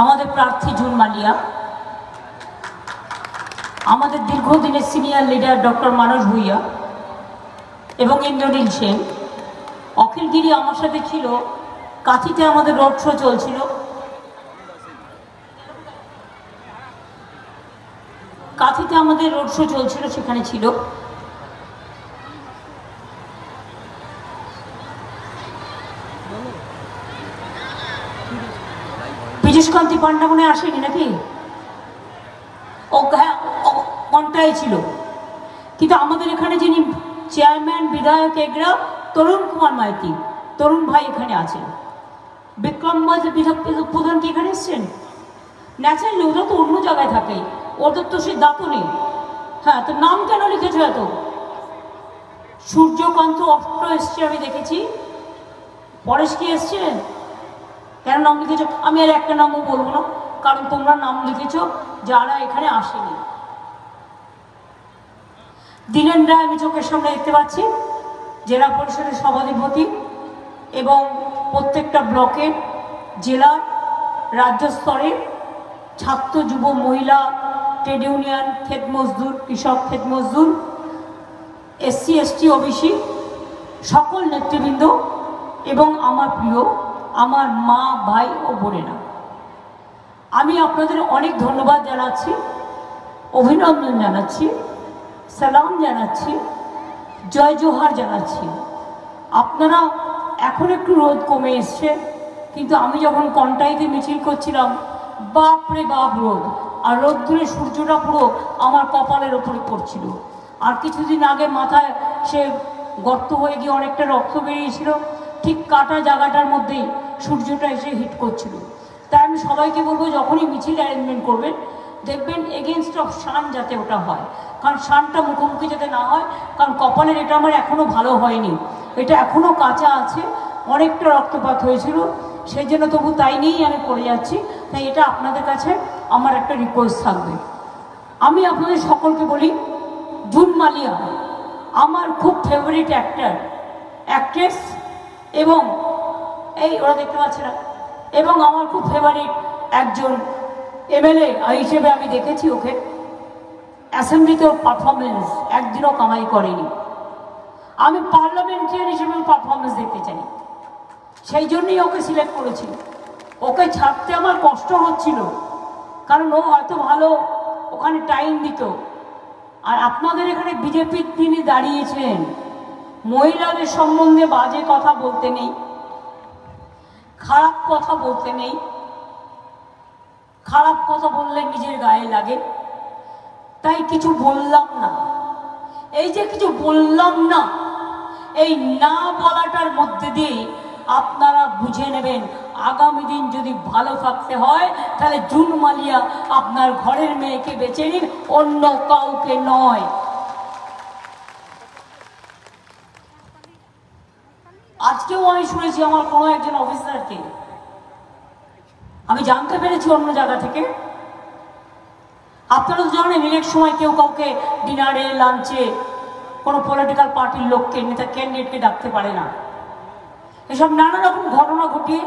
আমাদের প্রার্থী জুন মালিয়া, আমাদের দীর্ঘদিনের সিনিয়র লিডার ডক্টর মানস ভূঁইয়া এবং ইন্দ্রনীল সেন। অখিলগিরি আমার সাথে ছিল, কাঁথিতে আমাদের রোড শো চলছিল। কাঁথিতে আমাদের রোড শো চলছিল, সেখানে ছিল। পীযূষকান্তি পান্ডা মনে আসেনি নাকি? ও হ্যাঁ, কন্টায় ছিল। কিন্তু আমাদের এখানে যিনি চেয়ারম্যান বিধায়ক এগরা তরুণ কুমার মাইতি, তরুণ ভাই এখানে আছেন। বিক্রম প্রধান কি এখানে এসছেন? ন্যাচারালি ওরা তো অন্য জায়গায় থাকে, ওদের তো সে দাঁতও নেই। হ্যাঁ, তো নাম কেন লিখেছ এত? সূর্যকান্ত অষ্ট এসছে, আমি দেখেছি। পরেশ কি এসছে? কেন নাম লিখেছ? আমি আর একটা নামও বলবো না, কারণ তোমরা নাম লিখেছ যারা এখানে আসেনি। দীনেন রায় আমি চোখের সামনে দেখতে পাচ্ছি, জেলা পরিষদের সভাধিপতি এবং প্রত্যেকটা ব্লকের, জেলার, রাজ্য স্তরের ছাত্র, যুব, মহিলা, ট্রেড ইউনিয়ন, ক্ষেত মজদুর, কৃষক, ক্ষেত মজদুর, এসসি এসটি ওবিসি সকল নেতৃবৃন্দ এবং আমার প্রিয় আমার মা, ভাই ও বোনেরা, আমি আপনাদের অনেক ধন্যবাদ জানাচ্ছি, অভিনন্দন জানাচ্ছি, সালাম জানাচ্ছি, জয় জোহার জানাচ্ছি। আপনারা এখন একটু রোদ কমে এসছে, কিন্তু আমি যখন কন্টাইতে মিছিল করছিলাম, বাপরে বাপ রোদ, আর রোদ্দুরে সূর্যটা পুরো আমার কপালের ওপরে পড়ছিল। আর কিছুদিন আগে মাথায় সে গর্ত হয়ে গিয়ে অনেকটা রক্ত বেরিয়েছিল, ঠিক কাটা জায়গাটার মধ্যেই সূর্যটা এসে হিট করছিল। তাই আমি সবাইকে বলবো, যখনই মিছিল অ্যারেঞ্জমেন্ট করবেন, দেখবেন এগেনস্ট অফ সান যাতে ওটা হয়, কারণ সানটা মুখোমুখি যাতে না হয়, কারণ কপালের এটা আমার এখনও ভালো হয়নি, এটা এখনও কাঁচা আছে, অনেকটা রক্তপাত হয়েছিল, সেই জন্য তবু তাই নিয়েই আমি পড়ে যাচ্ছি। তাই এটা আপনাদের কাছে আমার একটা রিকোয়েস্ট থাকবে। আমি আপনাদের সকলকে বলি, জুন মালিয়া আমার খুব ফেভারিট অ্যাক্টর, অ্যাক্ট্রেস, এবং এই ওরা দেখতে পাচ্ছে না, এবং আমার খুব ফেভারিট একজন এমএলএ হিসেবে আমি দেখেছি ওকে। অ্যাসেম্বলিতেও পারফরমেন্স একদিনও কামাই করেনি। আমি পার্লামেন্টারিয়ান হিসেবে পারফরমেন্স দেখতে চাই, সেই জন্যই ওকে সিলেক্ট করেছি। ওকে ছাড়তে আমার কষ্ট হচ্ছিল, কারণ ও এত ভালো ওখানে টাইম দিত। আর আপনাদের এখানে বিজেপির তিনি দাঁড়িয়েছেন, মহিলাদের সম্বন্ধে বাজে কথা বলতে নেই, খারাপ কথা বলতে নেই, খারাপ কথা বললে নিজের গায়ে লাগে, তাই কিছু বললাম না। এই যে কিছু বললাম না, এই না বলাটার মধ্যে দিয়ে আপনারা বুঝে নেবেন, আগামী দিন যদি ভালো থাকতে হয় তাহলে জুন মালিয়া আপনার ঘরের মেয়েকে বেছে নিন, অন্য কাউকে নয়। আজকেও আমি শুনেছি আমার কোনো একজন অফিসারকে, আমি জানতে পেরেছি অন্য জায়গা থেকে, আপনারা তো জানেন ইলেকশন সময় কেউ কাউকে ডিনারে, লাঞ্চে কোনো পলিটিক্যাল পার্টির লোককে, নেতা, ক্যান্ডিডেটকে ডাকতে পারে না। এসব নানা রকম ঘটনা ঘটিয়ে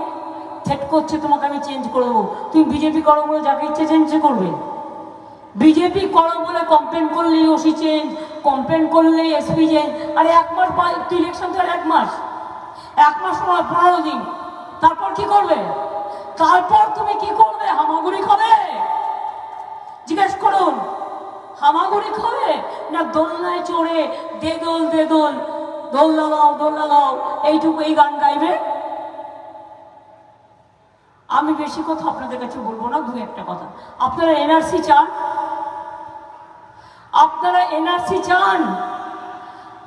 থ্রেট করছে, তোমাকে আমি চেঞ্জ করে দেবো, তুমি বিজেপি করো বলে যাকে ইচ্ছে চেঞ্জ করবে। বিজেপি করো বলে কমপ্লেন করলেই ওসি চেঞ্জ, কমপ্লেন করলেই এসপি চেঞ্জ। আরে এক মাস ইলেকশন তো এক মাস নয়, 15 দিন, তারপর কি করবে? তারপর তুমি কি করবে? হামাগুড়ি খাবে? জিজ্ঞেস করুন, হামাগুড়ি খাবে না দোলনায় চড়ে দে দোল দে দোল, দোল লাগাও দোল লাগাও, এইটুকু এই গান গাইবে? আমি বেশি কথা আপনাদের কাছে বলবো না, দু একটা কথা। আপনারা এনআরসি চান? আপনারা এনআরসি চান?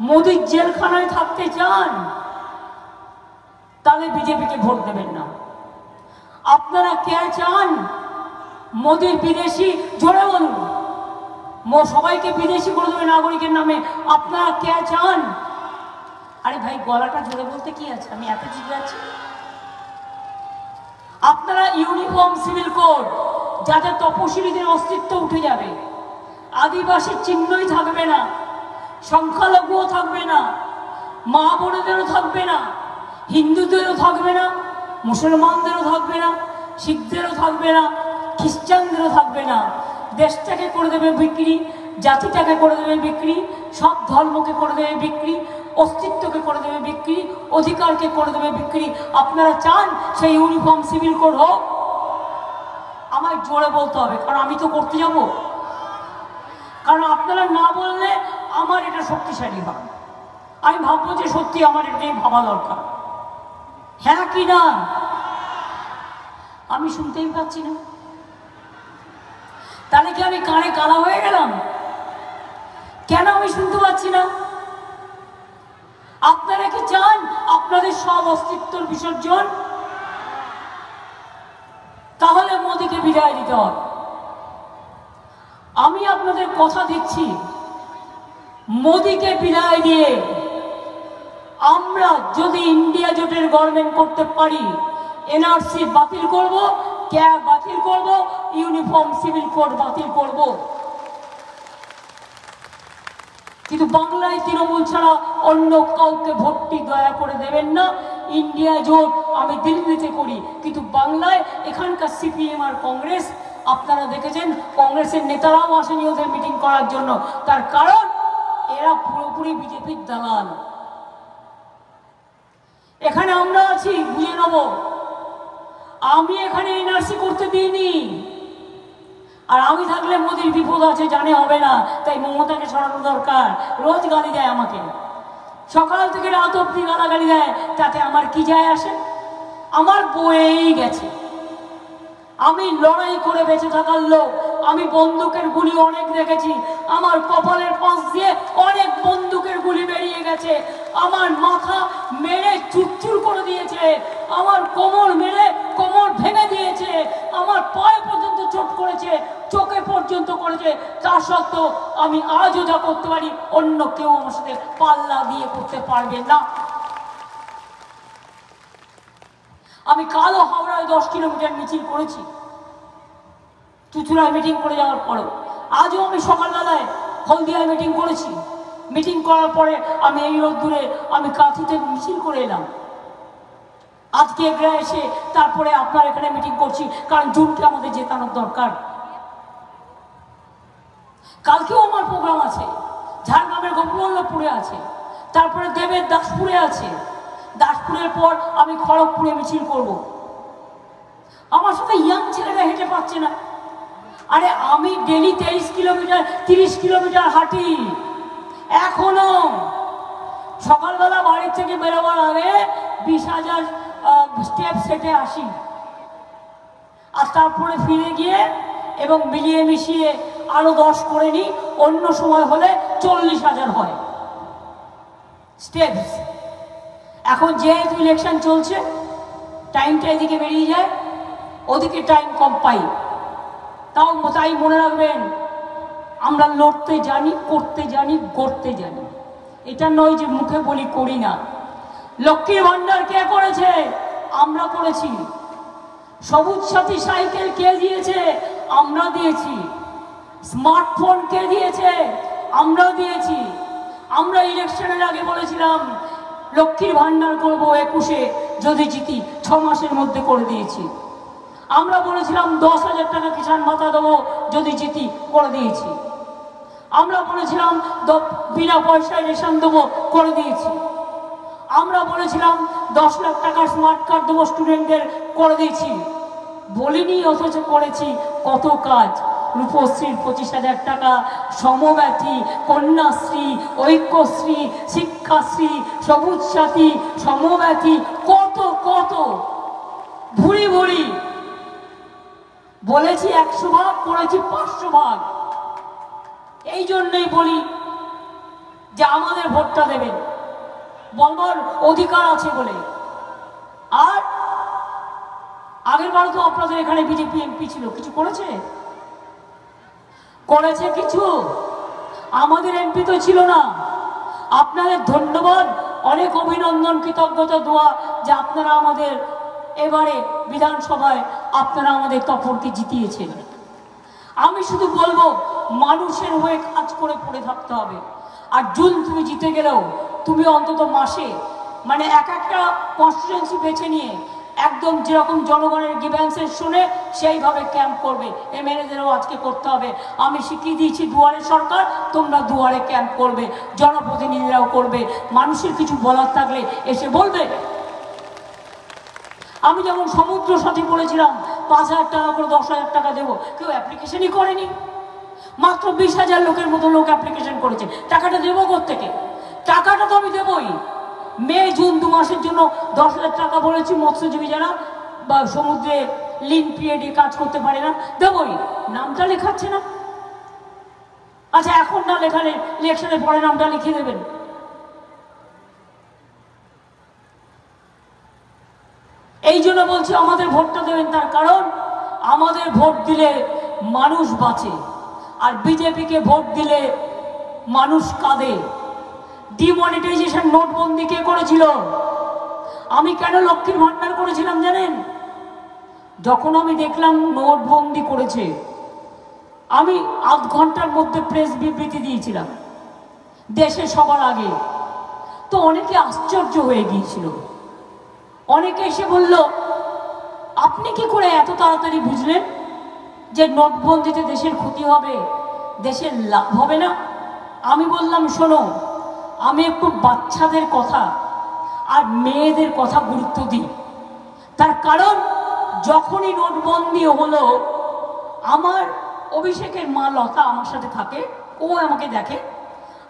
মোদির জেলখানায় থাকতে চান? তাহলে বিজেপিকে ভোট দেবেন না। আপনারা কে চান? মোদির বিদেশি, জোরে বলুন, সবাইকে বিদেশি করে দেবে নাগরিকের নামে। আপনারা কে চান? আরে ভাই, গলাটা জোরে বলতে কি আছে, আমি এত জিতে যাচ্ছি। আপনারা ইউনিফর্ম সিভিল কোড, যাতে তপশিলীদের অস্তিত্ব উঠে যাবে, আদিবাসীর চিহ্নই থাকবে না, সংখ্যালঘুও থাকবে না, মা বোনেদেরও থাকবে না, হিন্দুদেরও থাকবে না, মুসলমানদেরও থাকবে না, শিখদেরও থাকবে না, খ্রিস্টানদেরও থাকবে না। দেশটাকে করে দেবে বিক্রি, জাতিটাকে করে দেবে বিক্রি, সব ধর্মকে করে দেবে বিক্রি, অস্তিত্বকে করে দেবে বিক্রি, অধিকারকে করে দেবে বিক্রি। আপনারা চান সেই ইউনিফর্ম সিভিল কোড হোক? আমায় জোরে বলতে হবে, কারণ আমি তো করতে যাব। কারণ আপনারা না বললে আমার এটা শক্তিশালী হয়। আমি ভাববো যে সত্যি আমার এটাই ভাবা দরকার। হ্যাঁ কি না? আমি শুনতেই পাচ্ছি না। তাহলে কি আমি কানে কালা হয়ে গেলাম? কেন আমি শুনতে পাচ্ছি না? আপনারা কি চান আপনাদের সব অস্তিত্বর বিসর্জন? তাহলে মোদিকে বিদায় দিতে হবে। আমি আপনাদের কথা দিচ্ছি, মোদিকে বিদায় দিয়ে আমরা যদি ইন্ডিয়া জোটের গভর্নমেন্ট করতে পারি, এনআরসি বাতিল করব, ক্যাব বাতিল করব, ইউনিফর্ম সিভিল কোড বাতিল করব। কিন্তু বাংলায় তৃণমূল ছাড়া অন্য কাউকে ভোটটি দয়া করে দেবেন না। ইন্ডিয়া জোট আমি দিল্লিতে করি, কিন্তু বাংলায় এখানকার সিপিএম আর কংগ্রেস, আপনারা দেখেছেন কংগ্রেসের নেতারাও আসেনি ওদের মিটিং করার জন্য। তার কারণ এরা পুরোপুরি বিজেপির দালাল। এখানে আমরা আছি, বুঝে নেব। আমি এখানে এনআরসি করতে দিইনি, আর আমি থাকলে মোদির বিপদ আছে, জানে হবে না, তাই মমতাকে সরানো দরকার। রোজ গালি দেয় আমাকে, সকাল থেকে রাত অব্দি গালাগালি দেয়, তাতে আমার কি যায় আসে? আমার বয়েই গেছে। আমি লড়াই করে বেঁচে থাকার লোক। আমি বন্দুকের গুলি অনেক দেখেছি, আমার কপালের পাশ দিয়ে অনেক বন্দুকের গুলি বেরিয়ে গেছে। আমার মাথা মেরে চুরচুর করে দিয়েছে, আমার কোমর মেরে কোমর ভেঙে দিয়েছে, আমার পায়ে পর্যন্ত চোট করেছে, চোখে পর্যন্ত করেছে। তা সত্ত্বেও আমি আজও যা করতে পারি অন্য কেউ আমার সাথে পাল্লা দিয়ে করতে পারবে না। আমি কালও হাওড়ায় 10 কিলোমিটার মিছিল করেছি, চুচুড়ায় মিটিং করে যাওয়ার পরেও। আজও আমি সকালবেলায় হলদিয়ায় মিটিং করেছি। মিটিং করার পরে আমি এই রোদ্দুরে আমি কাঁথিতে মিছিল করে এলাম। আজকে এগরা এসে তারপরে আপনার এখানে মিটিং করছি, কারণ জুনকে আমাদের জেতানোর দরকার। কালকেও আমার প্রোগ্রাম আছে, ঝাড়গ্রামের গোপবল্লভপুরে আছে, তারপরে দেবের দাসপুরে আছে, দাসপুরের পর আমি খড়গপুরে মিছিল করব। আমার সাথে ইয়াং ছেলেরা হেঁটে পাচ্ছে না। আরে আমি ডেলি 23 কিলোমিটার 30 কিলোমিটার হাঁটি। এখনো সকালবেলা বাড়ি থেকে বেরোবার আগে 20,000 স্টেপস হেঁটে আসি, আর তারপরে ফিরে গিয়ে এবং মিলিয়ে মিশিয়ে আরো 10 করে নিই। অন্য সময় হলে 40,000 হয় স্টেপস। এখন যেহেতু ইলেকশন চলছে, টাইমটা এদিকে বেরিয়ে যায়, ওদিকে টাইম কম পাই। তাই মনে রাখবেন, আমরা লড়তে জানি, করতে জানি, গড়তে জানি। এটা নয় যে মুখে বলি করি না। লক্ষ্মীর ভান্ডার কে করেছে? আমরা করেছি। সবুজ সাথী সাইকেল কে দিয়েছে? আমরা দিয়েছি। স্মার্টফোন কে দিয়েছে? আমরা দিয়েছি। আমরা ইলেকশনের আগে বলেছিলাম লক্ষ্মীর ভান্ডার করব 21-এ, যদি জিতি 6 মাসের মধ্যে করে দিয়েছি। আমরা বলেছিলাম 10,000 টাকা কিষাণ ভাতা দেবো, যদি জিতি করে দিয়েছি। আমরা বলেছিলাম বিনা পয়সায় রেশন দেবো, করে দিয়েছি। আমরা বলেছিলাম 10 লাখ টাকার স্মার্ট কার্ড দেবো স্টুডেন্টদের, করে দিয়েছি। বলিনি, অথচ করেছি কত কাজ। রূপশ্রীর 25,000 টাকা, সমব্যথী, কন্যাশ্রী, ঐক্যশ্রী, শিক্ষাশ্রী, সবুজ সাথী, সমব্যথী, কত কত ভুরি ভুরি বলেছি। 100 ভাগ করেছি 500 ভাগ। এই জন্যই বলি যে আমাদের ভোটটা দেবেন, বলবার অধিকার আছে বলে। আর আগের বার তো আপনাদের এখানে বিজেপি এমপি ছিল, কিছু করেছে? করেছে কিছু? আমাদের এমপি তো ছিল না। আপনাদের ধন্যবাদ, অনেক অভিনন্দন, কৃতজ্ঞতা দোয়া যে আপনারা আমাদের এবারে বিধানসভায় আপনারা আমাদের তপনকে জিতিয়েছেন। আমি শুধু বলবো, মানুষের হয়ে কাজ করে পড়ে থাকতে হবে। আর জুন তুমি জিতে গেলেও তুমি অন্তত মাসে, মানে এক একটা কনস্টিটুয়েন্সি বেছে নিয়ে একদম যেরকম জনগণের গ্রিভ্যান্সেস শুনে সেইভাবে ক্যাম্প করবে। এমএলএদেরও আজকে করতে হবে। আমি শিখিয়ে দিয়েছি দুয়ারে সরকার, তোমরা দুয়ারে ক্যাম্প করবে, জনপ্রতিনিধিরাও করবে। মানুষের কিছু বলার থাকলে এসে বলবে। আমি যেমন সমুদ্র সাথী বলেছিলাম 5,000 টাকা করে 10,000 টাকা দেবো, কেউ অ্যাপ্লিকেশনই করেনি। মাত্র 20,000 লোকের মতো লোক অ্যাপ্লিকেশন করেছে। টাকাটা দেবো কোত্থেকে? টাকাটা তো আমি দেবই। মে জুন 2 মাসের জন্য 10,000 টাকা বলেছি। মৎস্যজীবী যারা বা সমুদ্রে লিন পিরিয়ডে কাজ করতে পারে না, দেবই। নামটা লেখাচ্ছে না। আচ্ছা, এখন না লেখালে ইলেকশনের পরে নামটা লিখিয়ে দেবেন। এই জন্য বলছি আমাদের ভোটটা দেবেন। তার কারণ আমাদের ভোট দিলে মানুষ বাঁচে, আর বিজেপিকে ভোট দিলে মানুষ কাঁদে। ডিমনিটাইজেশন নোটবন্দি কে করেছিল? আমি কেন লক্ষ্মীর ভান্ডার করেছিলাম জানেন? যখন আমি দেখলাম নোটবন্দি করেছে, আমি আধ ঘন্টার মধ্যে প্রেস বিবৃতি দিয়েছিলাম দেশে সবার আগে। তো অনেকে আশ্চর্য হয়ে গিয়েছিল। অনেকে এসে বলল, আপনি কি করে এত তাড়াতাড়ি বুঝলেন যে নোটবন্দিতে দেশের ক্ষতি হবে, দেশের লাভ হবে না? আমি বললাম, শোনো, আমি একটু বাচ্চাদের কথা আর মেয়েদের কথা গুরুত্ব দিই। তার কারণ যখনই নোটবন্দি হলো, আমার অভিষেকের মা লতা আমার সাথে থাকে, ও আমাকে দেখে।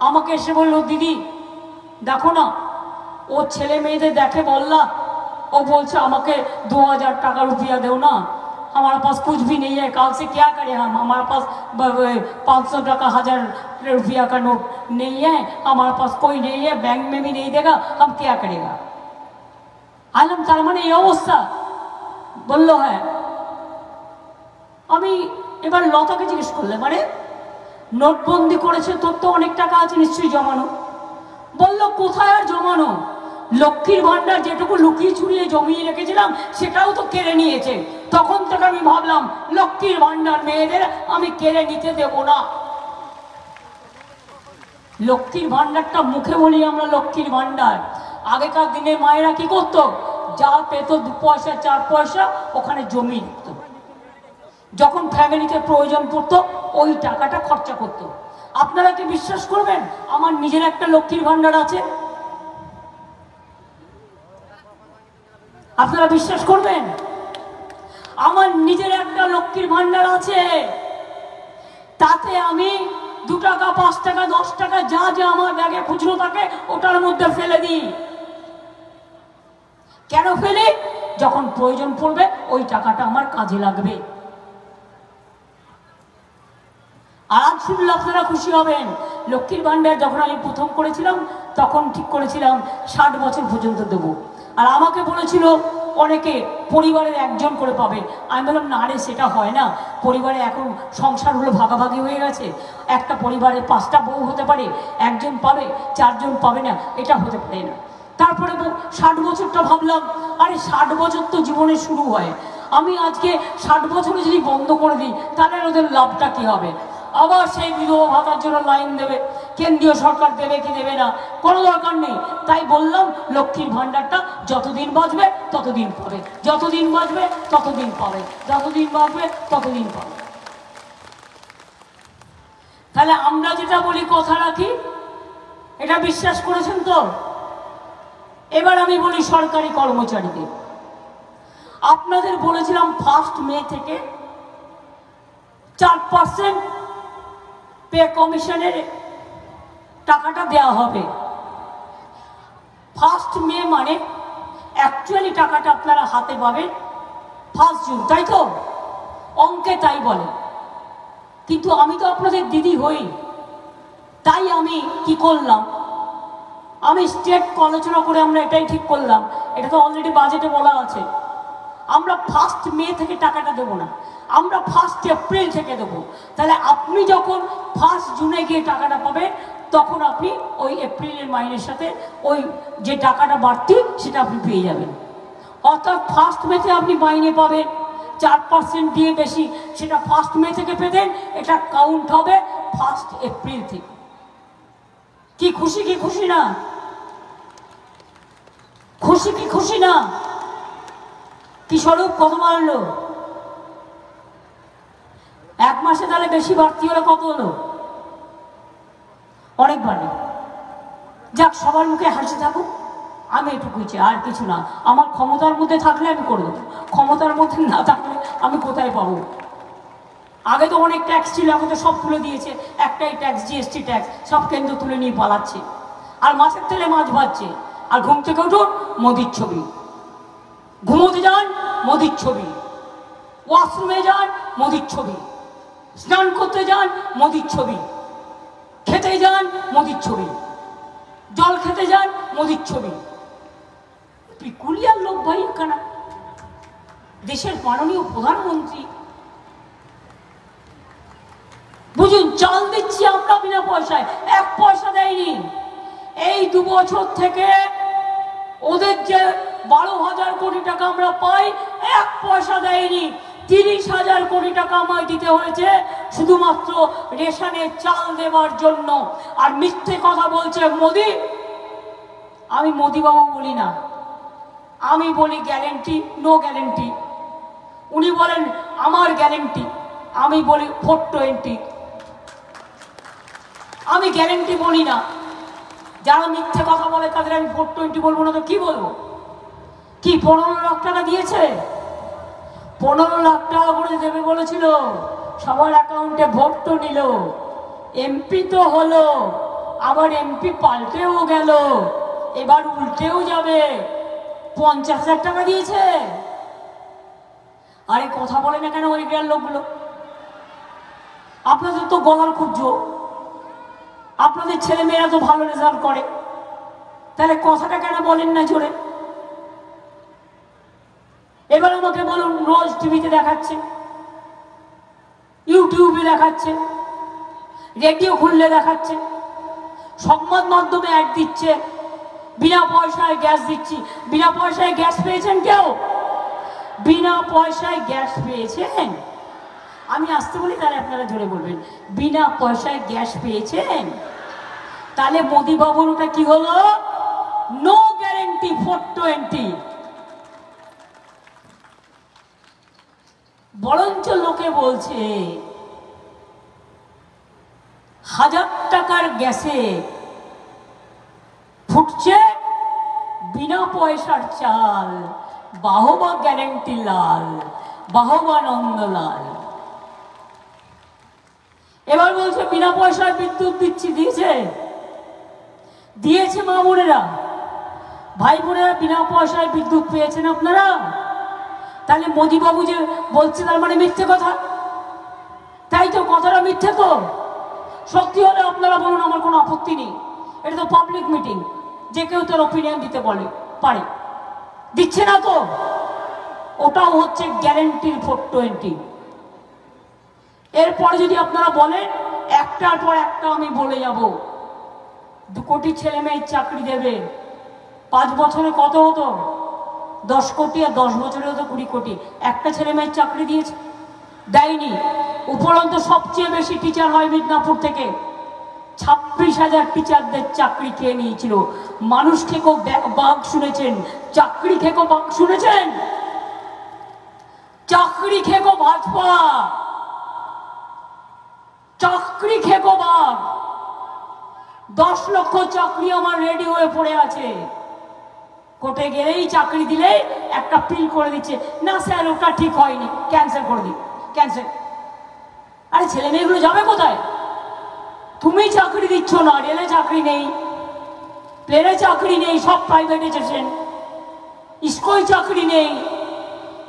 আমাকে এসে বললো, দিদি দেখো না, ও ছেলে মেয়েদের দেখে বললা, ও बोलছে আমাকে 2,000 টাকা रुपया दो ना, हमारे पास कुछ भी नहीं है, कल से क्या करें हम, हमारे पास 500 টাকা 1000 रुपया का नोट नहीं है, हमारे पास कोई नहीं है, बैंक में भी नहीं देगा, हम क्या करेगा। आलम तार माने এই অবস্থা বললো। হ্যাঁ, আমি এবার লতাকে জিজ্ঞেস করলে, মানে নোটবন্দি করেছে, তোর তো অনেক টাকা আছে নিশ্চয়ই জমানো। বলল, কোথায় আর জমানো, লক্ষ্মীর ভান্ডার যেটুকু লুকিয়ে ছুড়িয়ে জমিয়ে রেখেছিলাম সেটাও তো কেড়ে নিয়েছে। তখন থেকে আমি ভাবলাম লক্ষ্মীর ভান্ডার মেয়েদের আমি কেড়ে নিতে দেব না। লক্ষ্মীর ভান্ডারটা মুখে বলি আমরা লক্ষ্মীর ভান্ডার। আগেকার দিনে মায়েরা কি করতো, যা পেত 2 পয়সা 4 পয়সা ওখানে জমি দিত, যখন ফ্যামিলিতে প্রয়োজন পড়তো ওই টাকাটা খরচা করতো। আপনারা কি বিশ্বাস করবেন, আমার নিজের একটা লক্ষ্মীর ভান্ডার আছে? আপনারা বিশ্বাস করবেন? আমার নিজের একটা লক্ষ্মীর ভান্ডার আছে। তাতে আমি 2 টাকা 5 টাকা 10 টাকা যা যা আমার ব্যাগে খুচরো থাকে ওটার মধ্যে ফেলে দিই। কেন ফেলি? যখন প্রয়োজন পড়বে ওই টাকাটা আমার কাজে লাগবে। আর আজ শুনলে আপনারা খুশি হবেন, লক্ষ্মীর ভান্ডার যখন আমি প্রথম করেছিলাম তখন ঠিক করেছিলাম 60 বছর পর্যন্ত দেবো। আর আমাকে বলেছিল অনেকে পরিবারের একজন করে পাবে। আমি বললাম, না রে, সেটা হয় না। পরিবারে এখন সংসার হলো ভাগাভাগি হয়ে গেছে। একটা পরিবারে 5টা বউ হতে পারে, একজন পাবে, 4 জন পাবে না, এটা হতে পারে না। তারপরে 60 বছরটা ভাবলাম, আরে 60 বছর তো জীবনে শুরু হয়, আমি আজকে 60 বছরে যদি বন্ধ করে দিই তাহলে ওদের লাভটা কি হবে? আবার সেই বিধবা ভাতার জন্য লাইন দেবে, কেন্দ্রীয় সরকার দেবে কি দেবে না, কোনো দরকার নেই। তাই বললাম লক্ষ্মীর ভান্ডারটা যতদিন বাঁচবে ততদিন পাবে, যতদিন বাঁচবে ততদিন পাবে, যতদিন বাঁচবে ততদিন পাবে। তাহলে আমরা যেটা বলি কথা রাখি, এটা বিশ্বাস করেছেন তো? এবার আমি বলি সরকারি কর্মচারীদের, আপনাদের বলেছিলাম 1 মে থেকে 4% পে কমিশনের টাকাটা দেওয়া হবে। 1 মে মানে অ্যাকচুয়ালি টাকাটা আপনারা হাতে পাবেন 1 জুন, তাই তো? অঙ্কে তাই বলে। কিন্তু আমি তো আপনাদের দিদি হই, তাই আমি কি করলাম, আমি স্টেট আলোচনা করে আমরা এটাই ঠিক করলাম, এটা তো অলরেডি বাজেটে বলা আছে, আমরা 1 মে থেকে টাকাটা দেবো না, আমরা 1 এপ্রিল থেকে দেবো। তাহলে আপনি যখন 1 জুনে গিয়ে টাকাটা পাবেন তখন আপনি ওই এপ্রিলের মাইনের সাথে ওই যে টাকাটা বাড়তি সেটা আপনি পেয়ে যাবেন। অর্থাৎ 1 মেতে আপনি মাইনে পাবেন 4% দিয়ে বেশি, সেটা 1 মে থেকে পেতেন, এটা কাউন্ট হবে 1 এপ্রিল থেকে। কি খুশি কি খুশি না? খুশি কি খুশি না? কি স্বরূপ কত বাড়লো? এক মাসে তাহলে বেশি বাড়তি হলে কত হলো? অনেক বাড়লো। যাক, সবার মুখে হাসি থাকুক, আমি এটুকুই চাই, আর কিছু না। আমার ক্ষমতার মধ্যে থাকলে আমি করে দেবো, ক্ষমতার মধ্যে না থাকলে আমি কোথায় পাবো? আগে তো অনেক ট্যাক্স ছিল, এখন তো সব তুলে দিয়েছে। একটাই ট্যাক্স, জিএসটি ট্যাক্স, সব কেন্দ্র তুলে নিয়ে পালাচ্ছে। আর মাছের তেলে মাছ ভাজছে। আর ঘুম থেকে উঠুন, মোদির ছবি। ঘুমোতে যান, মোদির ছবি। ওয়াশরুমে যান, মোদির ছবি। স্নান করতে যান, মোদির ছবি। খেতে যান, মোদির ছবি। জল খেতে যান, মোদির ছবি। পিকুলিয়ার লোক ভাই এখানে। দেশের মাননীয় প্রধানমন্ত্রী, বুঝুন, চাল দিচ্ছি আমরা বিনা পয়সায়, 1 পয়সা দেয়নি। এই 2 বছর থেকে ওদের যে 12,000 কোটি টাকা আমরা পাই, 1 পয়সা দেয়নি। 30,000 কোটি টাকা আমায় দিতে হয়েছে শুধুমাত্র রেশনের চাল দেওয়ার জন্য। আর মিথ্যে কথা বলছে মোদি। আমি মোদি বাবু বলি না, আমি বলি গ্যারেন্টি, নো গ্যারেন্টি। উনি বলেন আমার গ্যারেন্টি, আমি বলি 420। আমি গ্যারেন্টি বলি না। যারা মিথ্যে কথা বলে তাদের আমি 420 বলবো না তো কি বলবো? কি 15 লাখ টাকা দিয়েছে? 15 লাখ টাকা করে দেবে বলেছিল, সবার অ্যাকাউন্টে ভোট তো নিল, এমপি তো হলো, আবার এমপি পাল্টেও গেল, এবার উল্টেও যাবে। 50,000 টাকা দিয়েছে। আরে কথা বলে না কেন ওই গ্রামের লোকগুলো? আপনাদের তো গলার খুব জোর, আপনাদের ছেলে মেয়েরা তো ভালো রেজাল্ট করে, তাহলে কথাটা কেন বলেন না জোরে? এবার আমাকে বলুন, রোজ টিভিতে দেখাচ্ছে, ইউটিউবে দেখাচ্ছে, রেডিও খুললে দেখাচ্ছে, সংবাদ মাধ্যমে অ্যাড দিচ্ছে, বিনা পয়সায় গ্যাস দিচ্ছি। বিনা পয়সায় গ্যাস পেয়েছেন কেউ? বিনা পয়সায় গ্যাস পেয়েছেন? আমি আসতে বলি, তাহলে আপনারা জোরে বলবেন, বিনা পয়সায় গ্যাস পেয়েছেন? তাহলে মোদি বাবুর ওটা কি হলো? No guarantee, 420। বরঞ্চ লোকে বলছে 1000 টাকার গ্যাসে ফুটছে বিনা পয়সার চাল, বাহবা গ্যারেন্টি লাল, বাহবা নন্দলাল। এবার বলছে বিনা পয়সায় বিদ্যুৎ দিচ্ছি। দিয়েছে? দিয়েছে মা বোনেরা, ভাই বোনেরা, বিনা পয়সায় বিদ্যুৎ পেয়েছেন আপনারা? তাহলে মোদি বাবু যে বলছে তার মানে মিথ্যে কথা, তাই তো? কথাটা মিথ্যে তো? সত্যি হলে আপনারা বলুন, আমার কোনো আপত্তি নেই। এটা তো পাবলিক মিটিং, যে কেউ তার ওপিনিয়ন দিতে পারে। দিচ্ছে না তো? ওটাও হচ্ছে গ্যারেন্টির 420। এরপরে যদি আপনারা বলেন, একটার পর একটা আমি বলে যাব, 2 কোটি ছেলে মেয়ের চাকরি দেবে। 5 বছরে কত হতো? 10 কোটি, আর 10 বছরে হতো 20 কোটি। একটা ছেলে মেয়ের চাকরি দিয়েছে? দেয়নি। উপরন্তু সবচেয়ে বেশি টিচার হয় মিদনাপুর থেকে। 26,000 টিচারদের চাকরি খেয়ে নিয়েছিল। মানুষ খেকো বাঘ শুনেছেন, চাকরি খেকো বাঘ শুনেছেন? চাকরি খেকো ভাজপা, চাকরি খেকো বাঘ। 10 লক্ষ চাকরি আমার রেডি হয়ে পড়ে আছে। কোর্টে গেলেই চাকরি দিলে একটা পিল করে দিচ্ছে, না স্যার ওটা ঠিক হয়নি, ক্যান্সেল করে দিই, ক্যান্সেল। আরে ছেলে মেয়েগুলো যাবে কোথায়? তুমি চাকরি দিচ্ছ না, রেলে চাকরি নেই, প্লেনে চাকরি নেই, সব প্রাইভেটাইজেশন। ইস্কোয় চাকরি নেই,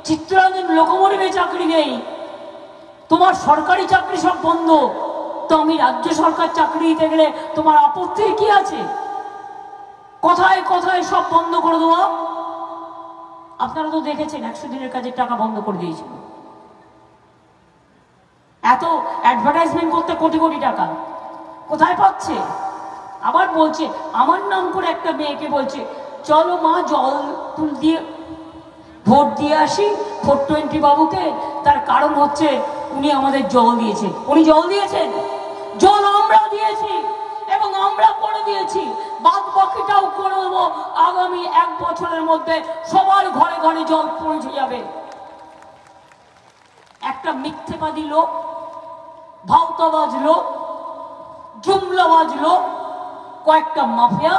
চিত্তরঞ্জন লোকোমোটিভে চাকরি নেই, তোমার সরকারি চাকরি সব বন্ধ। তো আমি রাজ্য সরকার চাকরি দিতে গেলে তোমার আপত্তির কি আছে? কোথায় কোথায় সব বন্ধ করে দেওয়া। আপনারা তো দেখেছেন 100 দিনের কাজের টাকা বন্ধ করে দিয়েছিল। এত অ্যাডভার্টাইজমেন্ট করতে কোটি কোটি টাকা কোথায় পাচ্ছে? আবার বলছে, আমার নাম করে একটা মেয়েকে বলছে, চলো মা জল তুল দিয়ে ভোট দিয়ে আসি 420 বাবুকে। তার কারণ হচ্ছে উনি আমাদের জল দিয়েছে। উনি জল দিয়েছেন? জল আমরা দিয়েছি, এবং আমরা আমরা করে দিয়েছি, বাদ বাকিটাও করে দেবো। আগামী 1 বছরের মধ্যে সবার ঘরে ঘরে জল পৌঁছে যাবে। একটা মিথ্যেবাদী লোক, ভাওতাবাজ লোক, জুমলাবাজ লোক, কয়েকটা মাফিয়া,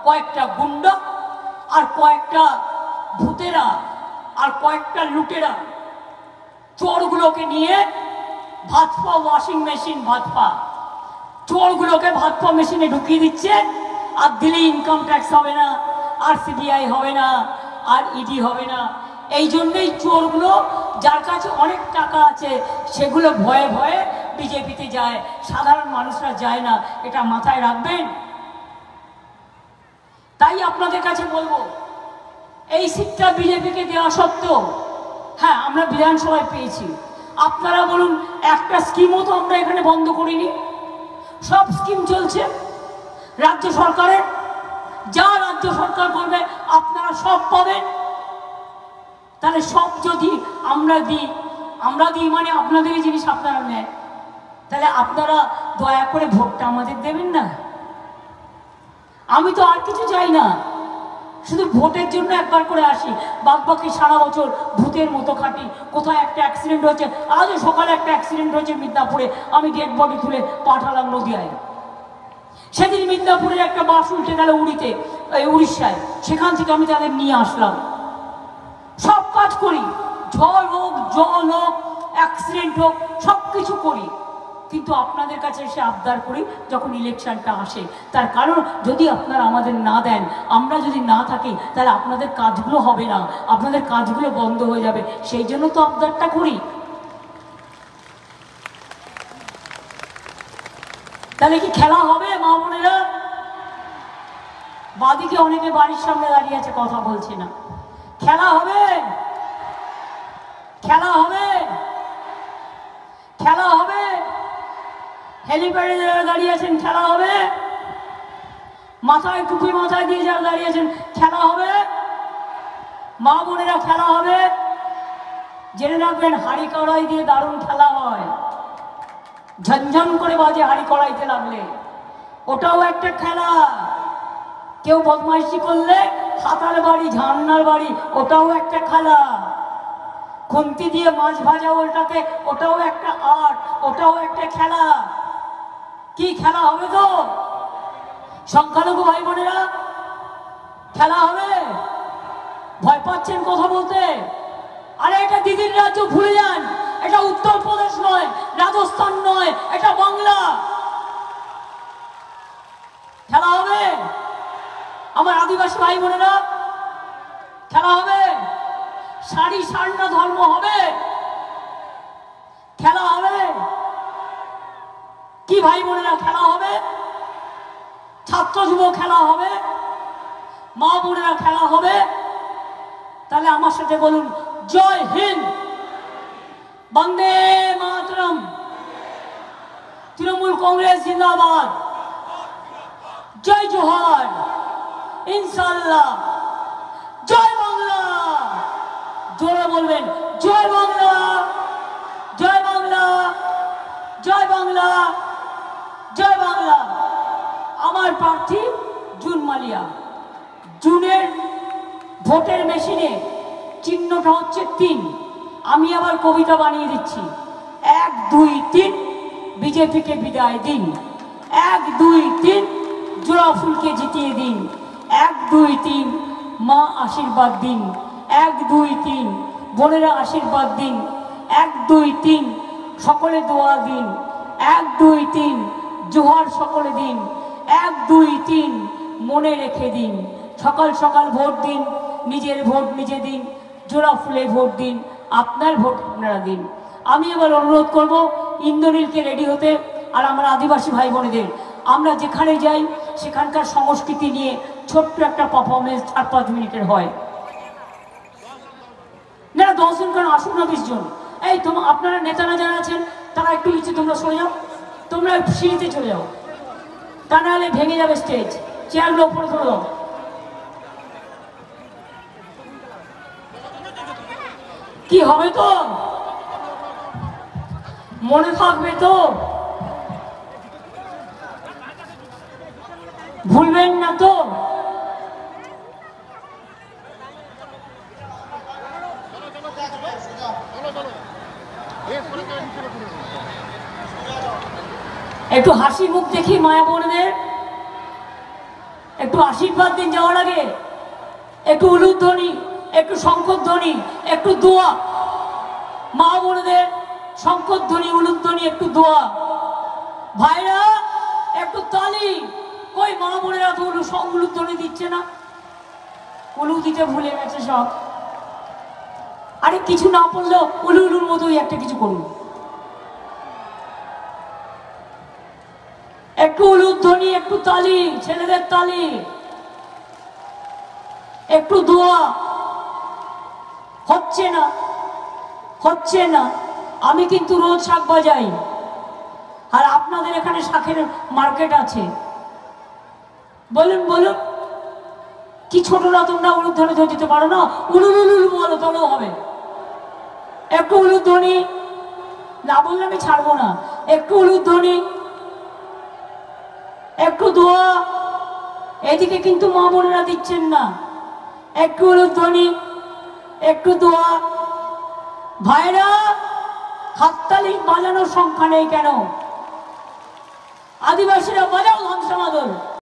কয়েকটা গুন্ডা, আর কয়েকটা ভূতেরা, আর কয়েকটা লুটেরা, চোরগুলোকে নিয়ে ভাতপা ওয়াশিং মেশিন, ভাতপা চোরগুলোকে ভাতপা মেশিনে ঢুকিয়ে দিচ্ছে। আর দিলে ইনকাম ট্যাক্স হবে না, আর সিবিআই হবে না, আর ইডি হবে না। এই জন্যই চোরগুলো, যার কাছে অনেক টাকা আছে, সেগুলো ভয়ে ভয়ে বিজেপিতে যায়, সাধারণ মানুষরা যায় না। এটা মাথায় রাখবেন। তাই আপনাদের কাছে বলবো, এই সিটটা বিজেপিকে দেওয়া সত্ত্বেও, হ্যাঁ আমরা বিধানসভায় পেয়েছি। আপনারা বলুন, একটা স্কিমও তো আমরা এখানে বন্ধ করিনি, সব স্কিম চলছে রাজ্য সরকারের। যা রাজ্য সরকার করবে আপনারা সব পাবেন। তাহলে সব যদি আমরা দিই মানে আপনাদেরই জিনিস আপনারা নেন, তাহলে আপনারা দয়া করে ভোটটা আমাদের দেবেন না। আমি তো আর কিছু চাই না, শুধু ভোটের জন্য একবার করে আসি, বাদ বাকি সারা বছর ভূতের মতো খাটি। কোথায় একটা অ্যাক্সিডেন্ট হচ্ছে, আজও সকালে একটা অ্যাক্সিডেন্ট হয়েছে মিদনাপুরে, আমি ডেড বডি তুলে পাঠালাম নদিয়ায়। সেদিন মিদনাপুরের একটা বাস উল্টে গেল উড়িষ্যায়, সেখান থেকে আমি তাদের নিয়ে আসলাম। সব কাজ করি, ঝড় হোক, জল হোক, অ্যাক্সিডেন্ট হোক, সব কিছু করি। কিন্তু আপনাদের কাছে এসে আবদার করি যখন ইলেকশনটা আসে। তার কারণ, যদি আপনারা আমাদের না দেন, আমরা যদি না থাকি, তাহলে আপনাদের কাজগুলো হবে না, আপনাদের কাজগুলো বন্ধ হয়ে যাবে। সেই জন্য তো আবদারটা করি। তাহলে কি খেলা হবে মা বোনেরা? বাদিকে অনেকে বাড়ির সামনে দাঁড়িয়ে আছে, কথা বলছে না। খেলা হবে, খেলা হবে, খেলা হবে। হেলিপ্যাডে যারা দাঁড়িয়ে আছেন, খেলা হবে। মাথায় টুপি মাথায় দিয়ে যারা দাঁড়িয়ে আছেন, খেলা হবে। মা বোনেরা, খেলা হবে। জেনে রাখবেন, হাঁড়ি কড়াই দিয়ে দারুণ খেলা হয়। ঝনঝন করে বাজে হাঁড়ি কড়াইতে লাগলে, ওটাও একটা খেলা। কেউ বদমাইশি করলে হাতার বাড়ি, ঝান্নার বাড়ি, ওটাও একটা খেলা। খুন্তি দিয়ে মাছ ভাজা, ওটাও একটা আর্ট, ওটাও একটা খেলা। কি খেলা হবে তো? সংখ্যালঘু ভাই বোনেরা, খেলা হবে। ভয় পাচ্ছেন কথা বলতে? আরে এটা দিদির রাজ্য, ভুলে যান। এটা উত্তরপ্রদেশ নয়, রাজস্থান নয়, এটা বাংলা। খেলা হবে আমার আদিবাসী ভাই বোনেরা, খেলা হবে। সারি সারনা ধর্ম হবে, খেলা হবে। কি ভাই বোনেরা, খেলা হবে। ছাত্র যুব খেলা হবে, মা বোনেরা খেলা হবে। তাহলে আমার সাথে বলুন, জয় হিন্দ, বন্দে মাতরম, তৃণমূল কংগ্রেস জিন্দাবাদ, জয় জোহার, ইনশাআল্লাহ, জয় বাংলা। জোরে বলবেন, জয় বাংলা, জয় বাংলা, জয় বাংলা, জয় বাংলা। আমার প্রার্থী জুন মালিয়া। জুনের ভোটের মেশিনে চিহ্নটা হচ্ছে 3। আমি আবার কবিতা বানিয়ে দিচ্ছি। 1, 2, 3 বিজেপিকে বিদায় দিন। 1, 2, 3 জোড়া ফুলকে জিতিয়ে দিন। 1, 2, 3 মা আশীর্বাদ দিন। 1, 2, 3 বোনেরা আশীর্বাদ দিন। 1, 2, 3 সকলে দোয়া দিন। 1, 2, 3 জোহার সকলে দিন। 1, 2, 3 মনে রেখে দিন। সকাল সকাল ভোট দিন, নিজের ভোট নিজে দিন, জোড়া ফুলে ভোট দিন, আপনার ভোট আপনারা দিন। আমি এবার অনুরোধ করব ইন্দ্রনীলকে রেডি হতে, আর আমার আদিবাসী ভাই বোনেদের, আমরা যেখানে যাই সেখানকার সংস্কৃতি নিয়ে ছোট্ট একটা পারফরমেন্স 4-5 মিনিটের হয়। না 10 জন, কারণ আসুন না 20 জন। এই আপনারা নেতারা যারা আছেন তারা একটু নিচে তোমরা সরে যাও, তোমরা সিঁড়িতে চলে যাও, তা নাহলে ভেঙে যাবে স্টেজ। চেয়ারগুলো উপরে ধরে দাও। কি হবে তো? মনে থাকবে তো? ভুলবেন না তো? একটু হাসি মুখ দেখি মায়া বোনদের, একটু আশীর্বাদ দিন যাওয়ার আগে, একটু উলুধ্বনি, একটু শঙ্খধ্বনি, একটু দোয়া। মা বোনদের শঙ্খধ্বনি, উলুধ্বনি, একটু দোয়া। ভাইরা একটু তালি। কই মা বোনেরা তো উলুধ্বনি দিচ্ছে না, উলু দিতে ভুলে গেছে সব। আরে কিছু না পড়লেও উলু উলুর মতোই একটা কিছু করুন। একটু উলুধ্বনি, একটু তালি, ছেলেদের তালি, একটু দোয়া। হচ্ছে না, হচ্ছে না। আমি কিন্তু রোজ শাক বাজাই, আর আপনাদের এখানে শাকের মার্কেট আছে। বলুন বলুন, কি ছোটরা তোমরা উলুধ্বনি দিতে পারো না? উলুল উলুল বলো, তবেও হবে। একটু উলুধ্বনি না বললে আমি ছাড়বো না। একটু উলুধ্বনি, একটু দোয়া। এদিকে কিন্তু মা বোনেরা দিচ্ছেন না। একটু উলুধ্বনি, একটু দোয়া। ভাইরা হাততালি বাজানোর সংখ্যা নেই কেন? আদিবাসীরা বাজাও ধ্বংসমাদল।